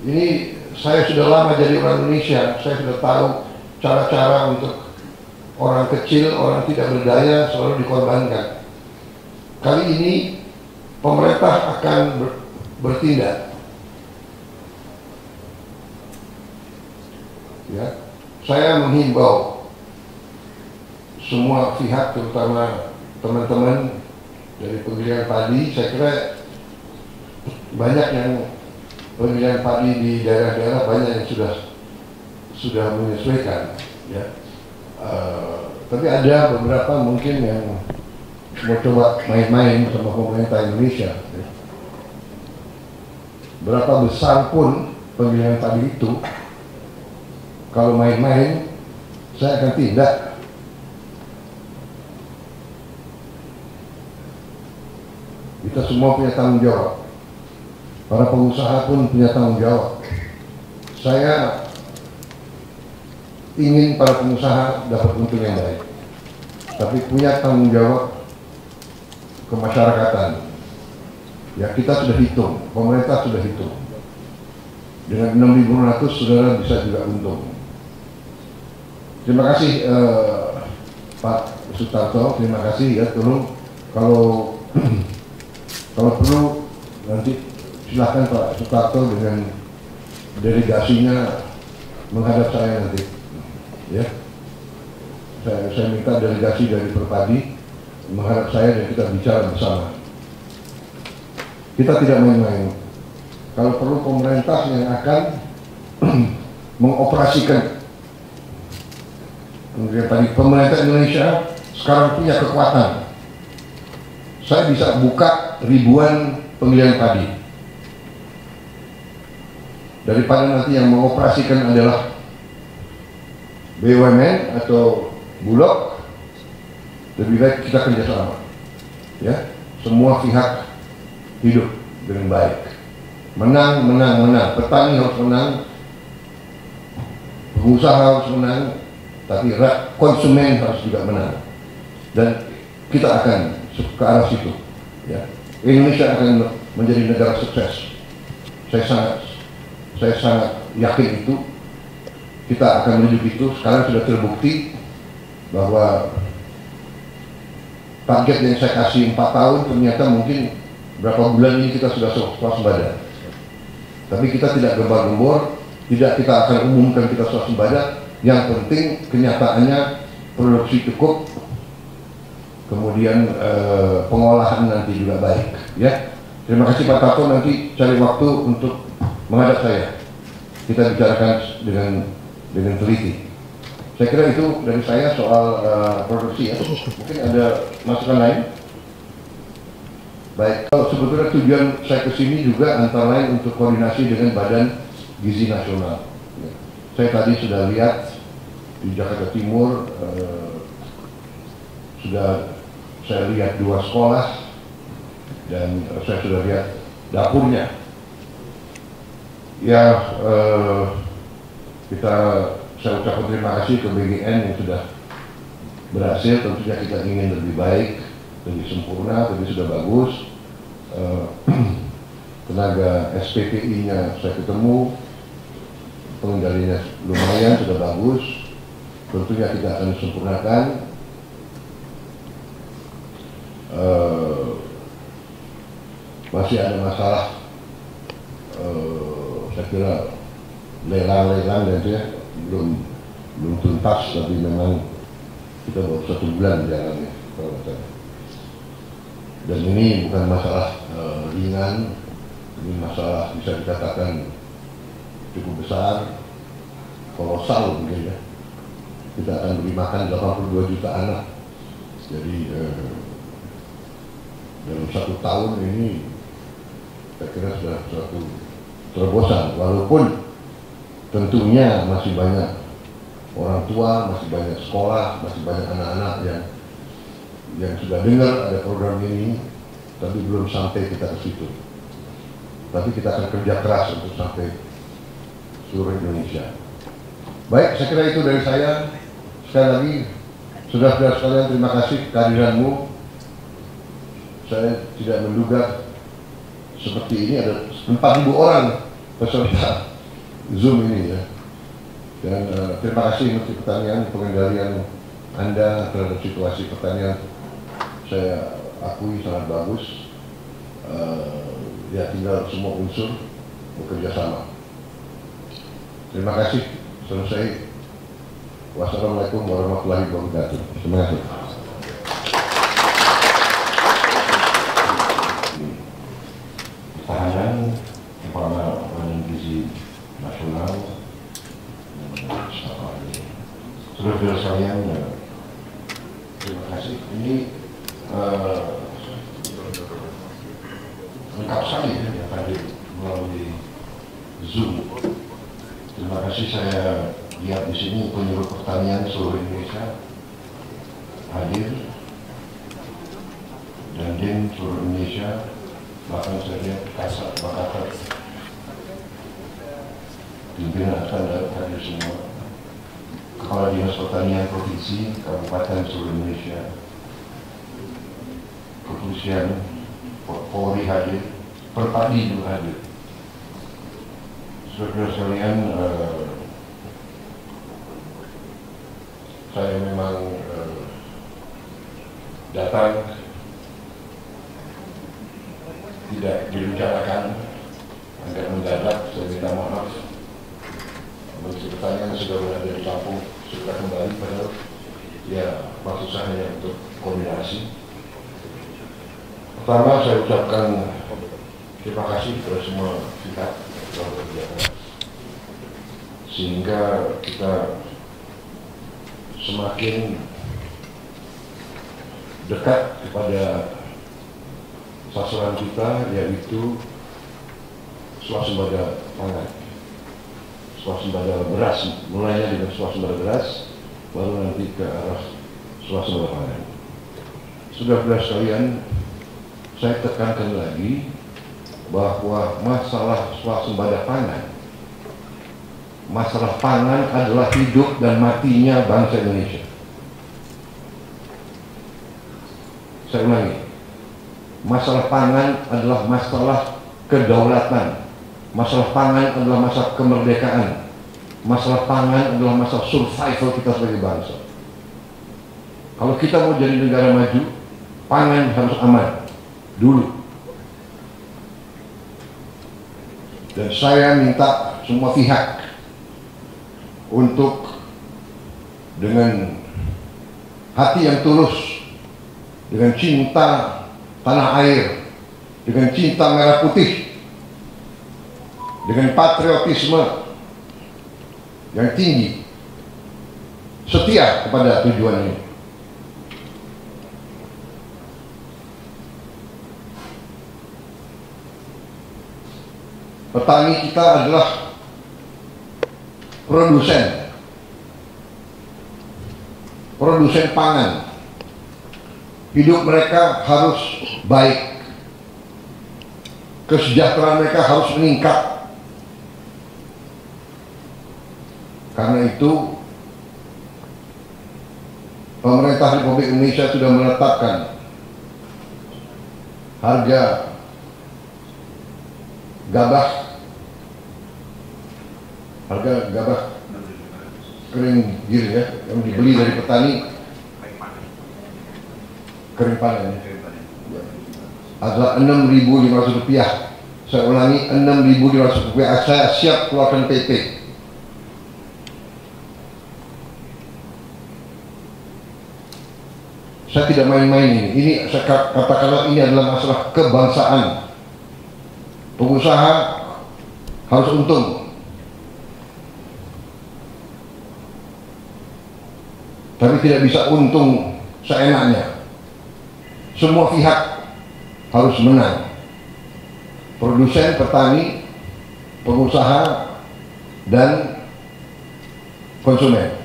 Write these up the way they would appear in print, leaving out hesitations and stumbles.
Ini saya sudah lama jadi orang Indonesia, saya sudah tahu cara-cara untuk orang kecil, orang tidak berdaya selalu dikorbankan. Kali ini pemerintah akan bertindak. Ya, saya menghimbau semua pihak, terutama teman-teman dari penggilingan padi. Saya kira banyak yang penggilingan padi di daerah-daerah banyak yang sudah menyesuaikan. Ya. Tapi ada beberapa mungkin yang mau coba main-main sama pemerintah Indonesia. Ya. Berapa besar pun penggilingan padi itu, kalau main-main, saya akan tindak. Kita semua punya tanggung jawab. Para pengusaha pun punya tanggung jawab. Saya ingin para pengusaha dapat untung yang baik, tapi punya tanggung jawab kemasyarakatan. Ya, kita sudah hitung, pemerintah sudah hitung. Dengan 6.600 saudara bisa juga untung. Terima kasih Pak Sutarto, terima kasih ya. Tolong kalau perlu nanti silakan Pak Sutarto dengan delegasinya menghadap saya nanti. Ya, saya minta delegasi dari Perpadi menghadap saya dan kita bicara bersama. Kita tidak main-main. Kalau perlu pemerintah yang akan mengoperasikan. Pemerintah Indonesia sekarang punya kekuatan. Saya bisa buka ribuan penggilingan padi. Daripada nanti yang mengoperasikan adalah BUMN atau Bulog, lebih baik kita kerjasama. Ya, semua pihak hidup dengan baik. Menang, menang, menang. Petani harus menang, pengusaha harus menang, tapi konsumen harus juga menang, dan kita akan ke arah situ. Ya. Indonesia akan menjadi negara sukses. Saya sangat yakin itu. Kita akan menuju itu. Sekarang sudah terbukti bahwa target yang saya kasih 4 tahun ternyata mungkin berapa bulan ini kita sudah swasembada. Tapi kita tidak gembar-gembor, tidak kita akan umumkan kita swasembada. Yang penting kenyataannya produksi cukup, kemudian pengolahan nanti juga baik. Ya, terima kasih Pak Tato, nanti cari waktu untuk menghadap saya. Kita bicarakan dengan teliti. Saya kira itu dari saya soal produksi ya. Mungkin ada masukan lain. Baik, sebetulnya tujuan saya kesini juga antara lain untuk koordinasi dengan Badan Gizi Nasional. Ya. Saya tadi sudah lihat di Jakarta Timur, sudah saya lihat 2 sekolah, dan saya sudah lihat dapurnya. Ya, saya ucapkan terima kasih ke BGN yang sudah berhasil. Tentunya kita ingin lebih baik, lebih sempurna, tapi sudah bagus. Tenaga SPPI-nya saya ketemu, pengendalinya lumayan, sudah bagus. Tentunya kita akan sempurnakan. Masih ada masalah, saya kira lelang-lelang dan itu ya belum tuntas, tapi memang kita baru 1 bulan jalannya kalau saya. Dan ini bukan masalah ringan, ini masalah bisa dikatakan cukup besar, kolosal mungkin ya. Kita akan beri makan 82 juta anak. Jadi dalam 1 tahun ini saya kira sudah suatu terobosan, walaupun tentunya masih banyak orang tua, masih banyak sekolah, masih banyak anak-anak yang sudah dengar ada program ini, tapi belum sampai kita ke situ. Tapi kita akan kerja keras untuk sampai seluruh Indonesia. Baik, saya kira itu dari saya. Sekali lagi, saudara-saudara sekalian, terima kasih kehadiranmu. Saya tidak menduga seperti ini, ada 4.000 orang peserta Zoom ini ya. Dan terima kasih Menteri Pertanian, pengendalian Anda terhadap situasi pertanian saya akui sangat bagus. Ya tinggal semua unsur bekerja sama. Terima kasih. Selesai. Wassalamualaikum warahmatullahi wabarakatuh. Terima kasih. Pertahanan Kepala Badan Gizi Nasional, saudara-saudara sekalian, terima kasih. Ini lengkap sekali ya hadir melalui Zoom. Terima kasih. Saya lihat di sini penyuluh pertanian seluruh Indonesia hadir, dan seluruh Indonesia. Bahkan saya lihat Kasat Bakatat, pimpinan akan hadir semua, Kepala Dinas Pertanian Provinsi, Kabupaten seluruh Indonesia, Kepolisian, Polri hadir, Perpadi juga hadir. Saudara sekalian, saya memang datang tidak direncanakan, agak mendadak. Saya minta maaf. Menteri Pertanian sudah berada di Lampung, sudah kembali, padahal ya maksud saya hanya untuk koordinasi. Pertama, saya ucapkan terima kasih kepada semua pihak yang bekerja keras, sehingga kita semakin dekat kepada sasaran kita, yaitu swasembada pangan, swasembada beras. Mulainya dengan swasembada beras, baru nanti ke arah swasembada pangan. Saudara-saudara sekalian, saya tekankan lagi bahwa masalah swasembada pangan, masalah pangan adalah hidup dan matinya bangsa Indonesia. Saya ulangi, masalah pangan adalah masalah kedaulatan, masalah pangan adalah masalah kemerdekaan, masalah pangan adalah masalah survival kita sebagai bangsa. Kalau kita mau jadi negara maju, pangan harus aman dulu. Dan saya minta semua pihak untuk dengan hati yang tulus, dengan cinta tanah air, dengan cinta merah putih, dengan patriotisme yang tinggi, setia kepada tujuan ini. Petani kita adalah produsen pangan. Hidup mereka harus baik, kesejahteraan mereka harus meningkat. Karena itu pemerintah Republik Indonesia sudah menetapkan harga gabah kering giling ya, yang dibeli dari petani kering panen adalah Rp6.500. Saya ulangi, Rp6.500. Saya siap keluarkan PP. Saya tidak main-main ini. Ini saya katakanlah ini adalah masalah kebangsaan. Pengusaha harus untung, tapi tidak bisa untung seenaknya. Semua pihak harus menang. Produsen, petani, pengusaha, dan konsumen.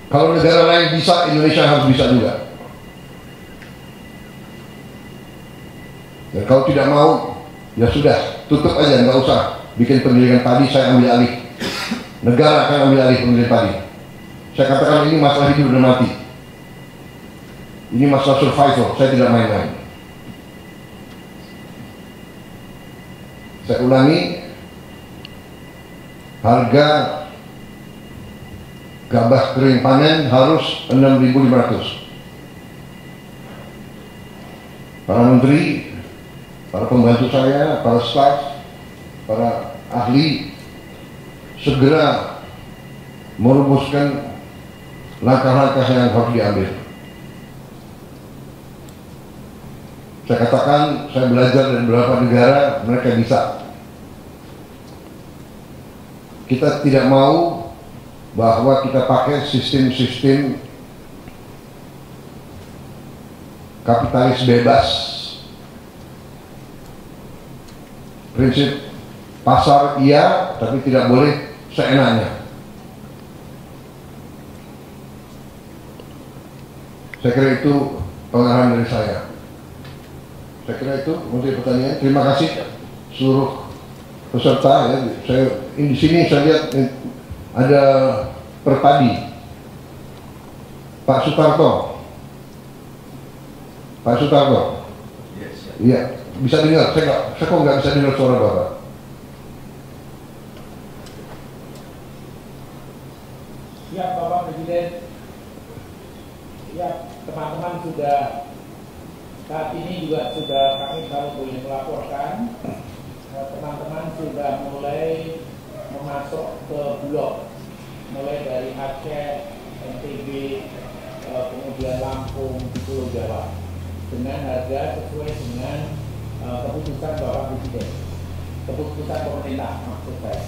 Kalau negara lain bisa, Indonesia harus bisa juga. Dan kalau tidak mau, ya sudah, tutup aja, nggak usah bikin pendidikan padi, saya ambil alih. Negara akan ambil alih pendidikan padi. Saya katakan ini masalah hidup dan mati. Ini masalah survival, saya tidak main-main. Saya ulangi, harga gabah kering panen harus 6.500. Para menteri, para pembantu saya, para staf, para ahli segera merumuskan langkah-langkah yang harus diambil. Saya katakan, saya belajar dari beberapa negara, mereka bisa. Kita tidak mau bahwa kita pakai sistem-sistem kapitalis bebas. Prinsip pasar iya, tapi tidak boleh seenaknya. Saya kira itu pengarahan dari saya. Saya kira itu Menteri Pertanian. Terima kasih seluruh peserta. Ya. Di sini saya lihat ada Perpadi, Pak Sutarto. Pak Sutarto, iya, bisa dengar. Saya kok nggak bisa dengar suara Bapak. Ya, Bapak Presiden. Ya, teman-teman sudah saat ini juga sudah kami baru boleh melaporkan. Teman-teman sudah mulai memasuk ke Bulog, mulai dari Aceh, NTB, kemudian Lampung, Pulau Jawa, dengan harga sesuai dengan keputusan Bapak Presiden, keputusan pemerintah maksud saya.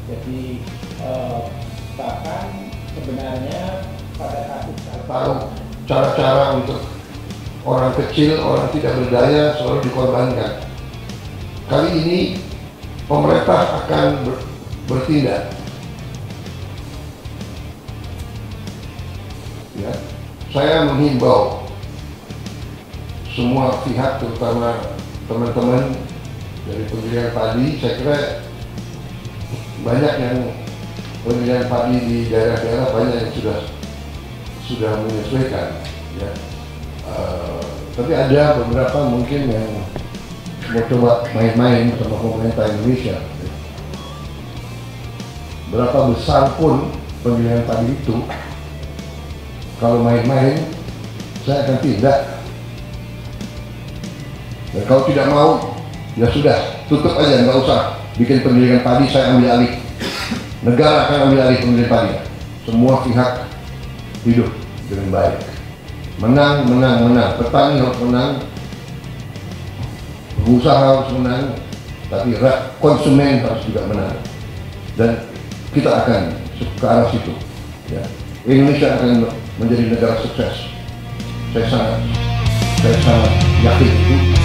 Jadi bahkan sebenarnya pada kasus tahu cara-cara untuk orang kecil, orang tidak berdaya selalu dikorbankan. Kali ini pemerintah akan bertindak. Ya, saya menghimbau semua pihak, terutama teman-teman dari pemilihan padi. Saya kira banyak yang pemilihan padi di daerah-daerah banyak yang sudah menyesuaikan. Ya. Tapi ada beberapa mungkin yang mau coba main-main sama pemerintah Indonesia. Berapa besar pun pemilihan padi itu, kalau main-main, saya akan tindak. Dan kalau tidak mau, ya sudah, tutup aja, nggak usah bikin pendidikan padi, saya ambil alih. Negara akan ambil alih pendidikan padi. Semua pihak hidup dengan baik. Menang, menang, menang. Petani harus menang, pengusaha harus menang, tapi konsumen harus juga menang. Dan kita akan ke arah situ. Ya. Indonesia akan menjadi negara sukses. Saya sangat yakin itu.